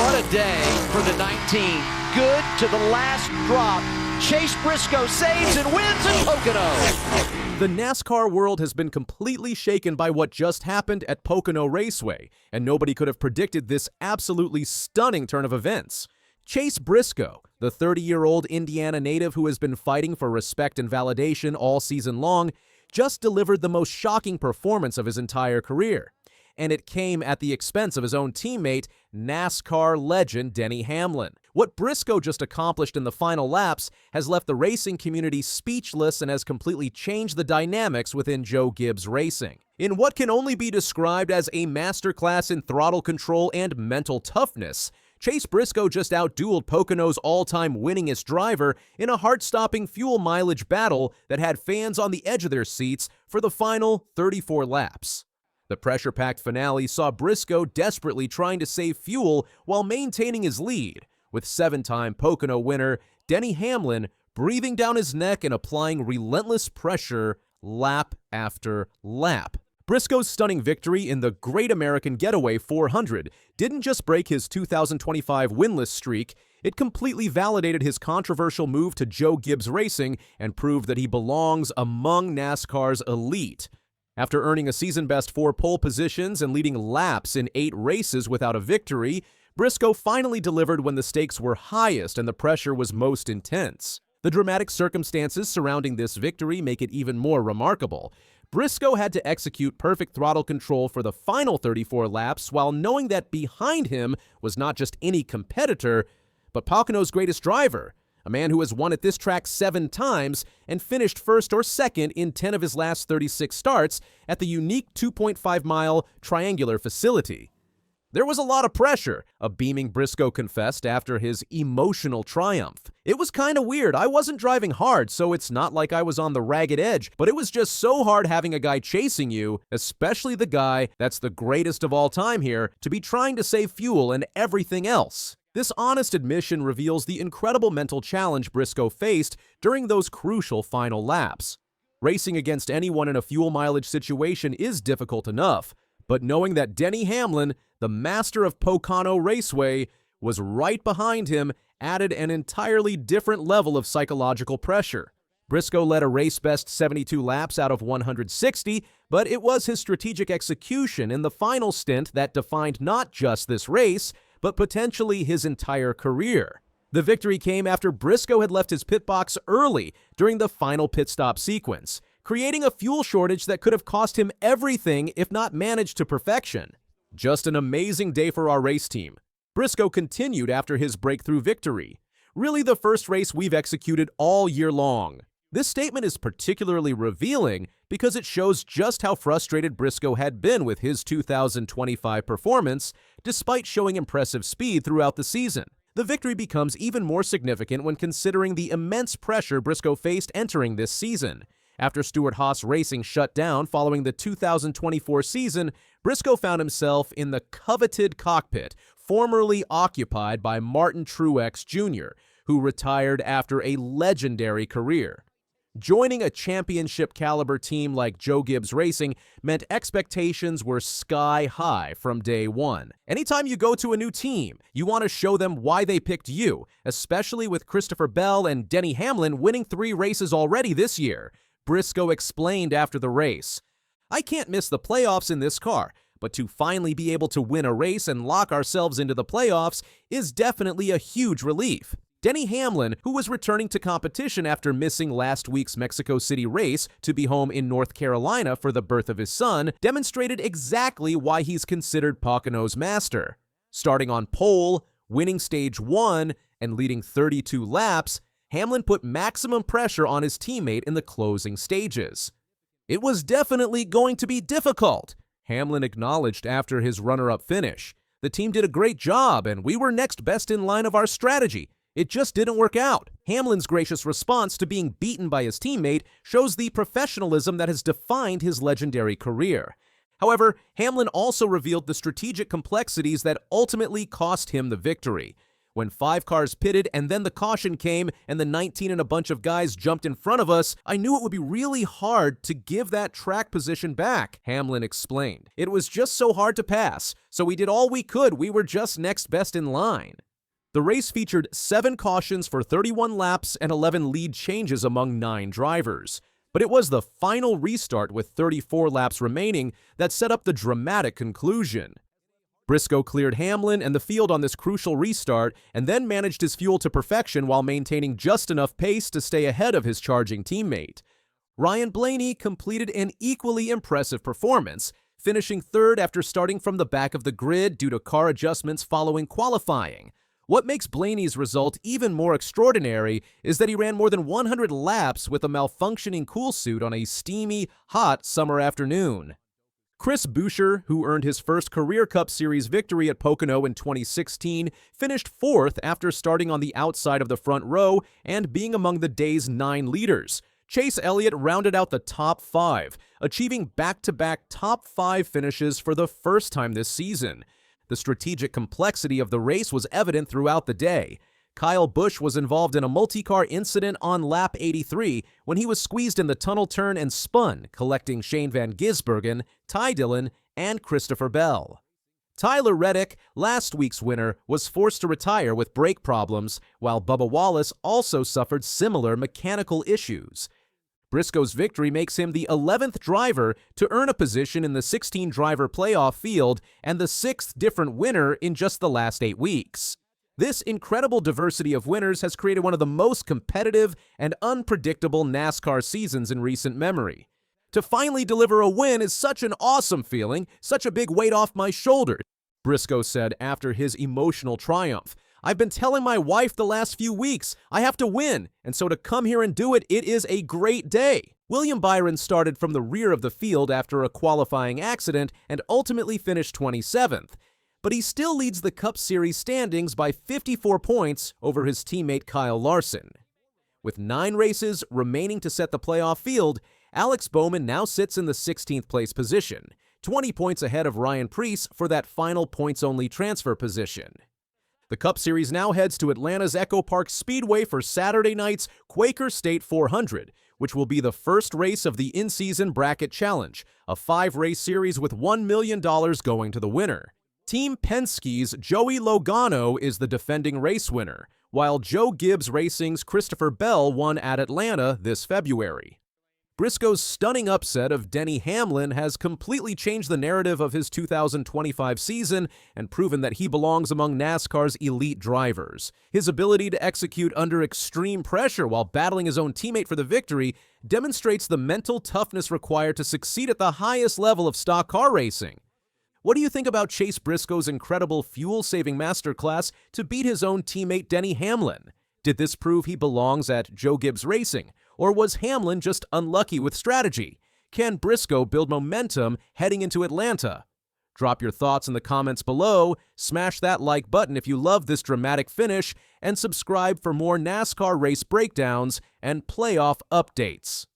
What a day for the 19. Good to the last drop. Chase Briscoe saves and wins in Pocono. The NASCAR world has been completely shaken by what just happened at Pocono Raceway, and nobody could have predicted this absolutely stunning turn of events. Chase Briscoe, the 30-year-old Indiana native who has been fighting for respect and validation all season long, just delivered the most shocking performance of his entire career. And it came at the expense of his own teammate, NASCAR legend Denny Hamlin. What Briscoe just accomplished in the final laps has left the racing community speechless and has completely changed the dynamics within Joe Gibbs Racing. In what can only be described as a masterclass in throttle control and mental toughness, Chase Briscoe just outdueled Pocono's all-time winningest driver in a heart-stopping fuel mileage battle that had fans on the edge of their seats for the final 34 laps. The pressure-packed finale saw Briscoe desperately trying to save fuel while maintaining his lead, with 7-time Pocono winner Denny Hamlin breathing down his neck and applying relentless pressure lap after lap. Briscoe's stunning victory in the Great American Getaway 400 didn't just break his 2025 winless streak, it completely validated his controversial move to Joe Gibbs Racing and proved that he belongs among NASCAR's elite. After earning a season-best 4 pole positions and leading laps in 8 races without a victory, Briscoe finally delivered when the stakes were highest and the pressure was most intense. The dramatic circumstances surrounding this victory make it even more remarkable. Briscoe had to execute perfect throttle control for the final 34 laps while knowing that behind him was not just any competitor, but Pocono's greatest driver, a man who has won at this track 7 times and finished first or second in 10 of his last 36 starts at the unique 2.5-mile triangular facility. There was a lot of pressure, a beaming Briscoe confessed after his emotional triumph. It was kinda weird. I wasn't driving hard, so it's not like I was on the ragged edge, but it was just so hard having a guy chasing you, especially the guy that's the greatest of all time here, to be trying to save fuel and everything else. This honest admission reveals the incredible mental challenge Briscoe faced during those crucial final laps. Racing against anyone in a fuel mileage situation is difficult enough, but knowing that Denny Hamlin, the master of Pocono Raceway, was right behind him added an entirely different level of psychological pressure. Briscoe led a race-best 72 laps out of 160, but it was his strategic execution in the final stint that defined not just this race, but potentially his entire career. The victory came after Briscoe had left his pit box early during the final pit stop sequence, creating a fuel shortage that could have cost him everything if not managed to perfection. Just an amazing day for our race team. Briscoe continued after his breakthrough victory. Really the first race we've executed all year long. This statement is particularly revealing because it shows just how frustrated Briscoe had been with his 2025 performance, despite showing impressive speed throughout the season. The victory becomes even more significant when considering the immense pressure Briscoe faced entering this season. After Stewart-Haas Racing shut down following the 2024 season, Briscoe found himself in the coveted cockpit, formerly occupied by Martin Truex Jr., who retired after a legendary career. Joining a championship-caliber team like Joe Gibbs Racing meant expectations were sky-high from day one. Anytime you go to a new team, you want to show them why they picked you, especially with Christopher Bell and Denny Hamlin winning 3 races already this year. Briscoe explained after the race, "I can't miss the playoffs in this car, but to finally be able to win a race and lock ourselves into the playoffs is definitely a huge relief." Denny Hamlin, who was returning to competition after missing last week's Mexico City race to be home in North Carolina for the birth of his son, demonstrated exactly why he's considered Pocono's master. Starting on pole, winning stage 1, and leading 32 laps, Hamlin put maximum pressure on his teammate in the closing stages. "It was definitely going to be difficult," Hamlin acknowledged after his runner-up finish. "The team did a great job, and we were next best in line of our strategy. It just didn't work out." Hamlin's gracious response to being beaten by his teammate shows the professionalism that has defined his legendary career. However, Hamlin also revealed the strategic complexities that ultimately cost him the victory. When 5 cars pitted and then the caution came and the 19 and a bunch of guys jumped in front of us, I knew it would be really hard to give that track position back, Hamlin explained. It was just so hard to pass, so we did all we could. We were just next best in line. The race featured 7 cautions for 31 laps and 11 lead changes among 9 drivers. But it was the final restart with 34 laps remaining that set up the dramatic conclusion. Briscoe cleared Hamlin and the field on this crucial restart and then managed his fuel to perfection while maintaining just enough pace to stay ahead of his charging teammate. Ryan Blaney completed an equally impressive performance, finishing 3rd after starting from the back of the grid due to car adjustments following qualifying. What makes Blaney's result even more extraordinary is that he ran more than 100 laps with a malfunctioning cool suit on a steamy, hot summer afternoon. Chris Buescher, who earned his first Career Cup Series victory at Pocono in 2016, finished 4th after starting on the outside of the front row and being among the day's 9 leaders. Chase Elliott rounded out the top 5, achieving back-to-back top 5 finishes for the first time this season. The strategic complexity of the race was evident throughout the day. Kyle Busch was involved in a multi-car incident on lap 83 when he was squeezed in the tunnel turn and spun, collecting Shane Van Gisbergen, Ty Dillon, and Christopher Bell. Tyler Reddick, last week's winner, was forced to retire with brake problems, while Bubba Wallace also suffered similar mechanical issues. Briscoe's victory makes him the 11th driver to earn a position in the 16-driver playoff field and the 6th different winner in just the last 8 weeks. This incredible diversity of winners has created one of the most competitive and unpredictable NASCAR seasons in recent memory. To finally deliver a win is such an awesome feeling, such a big weight off my shoulders, Briscoe said after his emotional triumph. I've been telling my wife the last few weeks, I have to win, and so to come here and do it, it is a great day. William Byron started from the rear of the field after a qualifying accident and ultimately finished 27th. But he still leads the Cup Series standings by 54 points over his teammate Kyle Larson. With 9 races remaining to set the playoff field, Alex Bowman now sits in the 16th place position, 20 points ahead of Ryan Preece for that final points-only transfer position. The Cup Series now heads to Atlanta's Echo Park Speedway for Saturday night's Quaker State 400, which will be the first race of the in-season Bracket Challenge, a 5-race series with $1 million going to the winner. Team Penske's Joey Logano is the defending race winner, while Joe Gibbs Racing's Christopher Bell won at Atlanta this February. Briscoe's stunning upset of Denny Hamlin has completely changed the narrative of his 2025 season and proven that he belongs among NASCAR's elite drivers. His ability to execute under extreme pressure while battling his own teammate for the victory demonstrates the mental toughness required to succeed at the highest level of stock car racing. What do you think about Chase Briscoe's incredible fuel-saving masterclass to beat his own teammate Denny Hamlin? Did this prove he belongs at Joe Gibbs Racing, or was Hamlin just unlucky with strategy? Can Briscoe build momentum heading into Atlanta? Drop your thoughts in the comments below, smash that like button if you love this dramatic finish, and subscribe for more NASCAR race breakdowns and playoff updates.